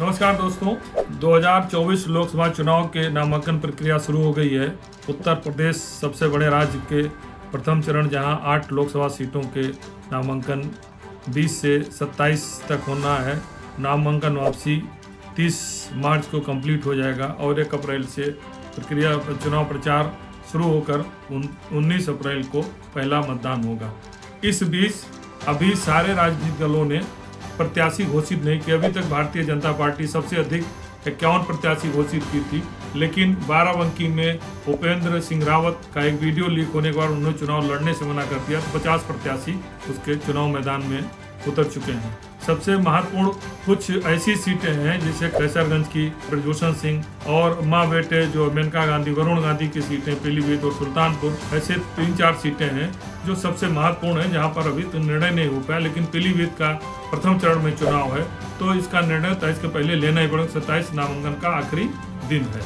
नमस्कार दोस्तों, 2024 लोकसभा चुनाव के नामांकन प्रक्रिया शुरू हो गई है। उत्तर प्रदेश सबसे बड़े राज्य के प्रथम चरण, जहां 8 लोकसभा सीटों के नामांकन 20 से 27 तक होना है। नामांकन वापसी 30 मार्च को कंप्लीट हो जाएगा और 1 अप्रैल से प्रक्रिया चुनाव प्रचार शुरू होकर 19 अप्रैल को पहला मतदान होगा। इस बीच अभी सारे राजनीतिक दलों ने प्रत्याशी घोषित नहीं किए। अभी तक भारतीय जनता पार्टी सबसे अधिक 51 प्रत्याशी घोषित की थी, लेकिन बाराबंकी में भूपेंद्र सिंह रावत का एक वीडियो लीक होने के बाद उन्होंने चुनाव लड़ने से मना कर दिया, तो 50 प्रत्याशी उसके चुनाव मैदान में उतर चुके हैं। सबसे महत्वपूर्ण कुछ ऐसी सीटें हैं जैसे कैसरगंज की ब्रजभूषण सिंह और माँ बेटे जो मेनका गांधी, वरुण गांधी की सीटें, पीलीभीत और सुल्तानपुर, ऐसे 3-4 सीटें हैं जो सबसे महत्वपूर्ण है, जहां पर अभी तो निर्णय नहीं हो पाया। लेकिन पीलीभीत का प्रथम चरण में चुनाव है, तो इसका निर्णय 23 के पहले लेना ही पड़ेगा। 27 नामांकन का आखिरी दिन है।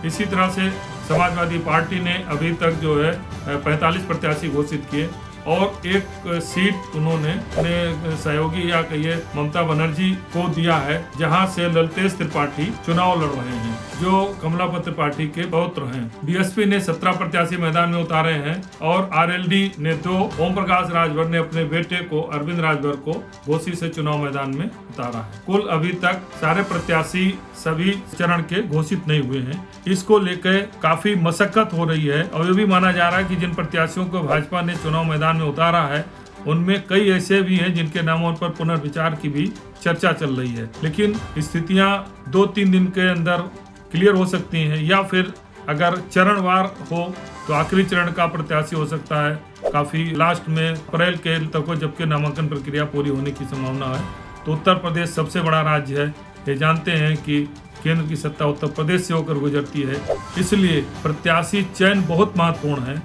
इसी तरह से समाजवादी पार्टी ने अभी तक जो है 45 प्रत्याशी घोषित किए और एक सीट उन्होंने अपने सहयोगी या कहिए ममता बनर्जी को दिया है, जहां से ललतेज त्रिपाठी चुनाव लड़ रहे हैं, जो कमलापत्र पार्टी के पौत्र हैं। बीएसपी ने 17 प्रत्याशी मैदान में उतारे हैं और आरएलडी ने 2, ओम प्रकाश राजभर ने अपने बेटे को, अरविंद राजभर को, घोसी से चुनाव मैदान में उतारा है। कुल अभी तक सारे प्रत्याशी सभी चरण के घोषित नहीं हुए हैं। इसको लेकर काफी मशक्कत हो रही है और ये भी माना जा रहा है कि जिन प्रत्याशियों को भाजपा ने चुनाव मैदान में उतारा है, उनमें कई ऐसे भी हैं जिनके नामों पर पुनर्विचार की भी चर्चा चल रही है। लेकिन स्थितियां 2-3 दिन के अंदर क्लियर हो सकती हैं, या फिर अगर चरणवार हो तो आखिरी चरण का प्रत्याशी हो सकता है काफी लास्ट में अप्रैल के तक हो, जबकि नामांकन प्रक्रिया पूरी होने की संभावना है। तो उत्तर प्रदेश सबसे बड़ा राज्य है, ये जानते हैं कि केंद्र की सत्ता उत्तर प्रदेश से होकर गुजरती है, इसलिए प्रत्याशी चयन बहुत महत्वपूर्ण है।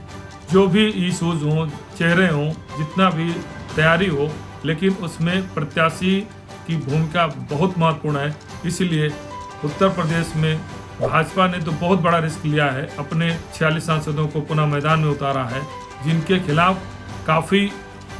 जो भी इशूज हों, चेहरे हों, जितना भी तैयारी हो, लेकिन उसमें प्रत्याशी की भूमिका बहुत महत्वपूर्ण है। इसलिए उत्तर प्रदेश में भाजपा ने तो बहुत बड़ा रिस्क लिया है, अपने 46 सांसदों को पुनः मैदान में उतारा है, जिनके खिलाफ काफ़ी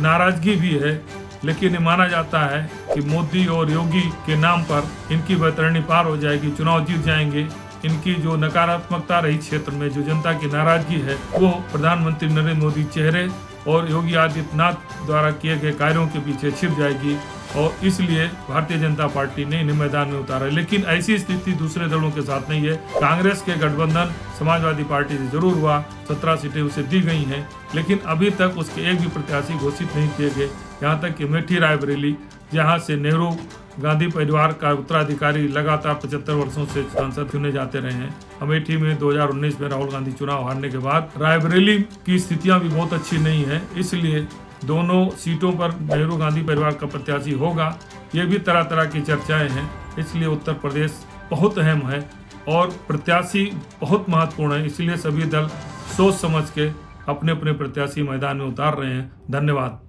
नाराजगी भी है। लेकिन ये माना जाता है कि मोदी और योगी के नाम पर इनकी वैतरणी पार हो जाएगी, चुनाव जीत जाएंगे। इनकी जो नकारात्मकता रही क्षेत्र में, जो जनता की नाराजगी है, वो प्रधानमंत्री नरेंद्र मोदी चेहरे और योगी आदित्यनाथ द्वारा किए गए कार्यों के पीछे छिप जाएगी, और इसलिए भारतीय जनता पार्टी ने इन्हें मैदान में उतारा। लेकिन ऐसी स्थिति दूसरे दलों के साथ नहीं है। कांग्रेस के गठबंधन समाजवादी पार्टी से जरूर हुआ, 17 सीटें उसे दी गई हैं, लेकिन अभी तक उसके एक भी प्रत्याशी घोषित नहीं किए गए। यहाँ तक कि अमेठी रायबरेली, जहाँ से नेहरू गांधी परिवार का उत्तराधिकारी लगातार 75 वर्षों से सांसद चुने जाते रहे हैं। अमेठी में 2019 में राहुल गांधी चुनाव हारने के बाद रायबरेली की स्थितियां भी बहुत अच्छी नहीं है, इसलिए दोनों सीटों पर नेहरू गांधी परिवार का प्रत्याशी होगा, ये भी तरह तरह की चर्चाएं हैं। इसलिए उत्तर प्रदेश बहुत अहम है और प्रत्याशी बहुत महत्वपूर्ण है, इसलिए सभी दल सोच समझ के अपने अपने प्रत्याशी मैदान में उतार रहे हैं। धन्यवाद।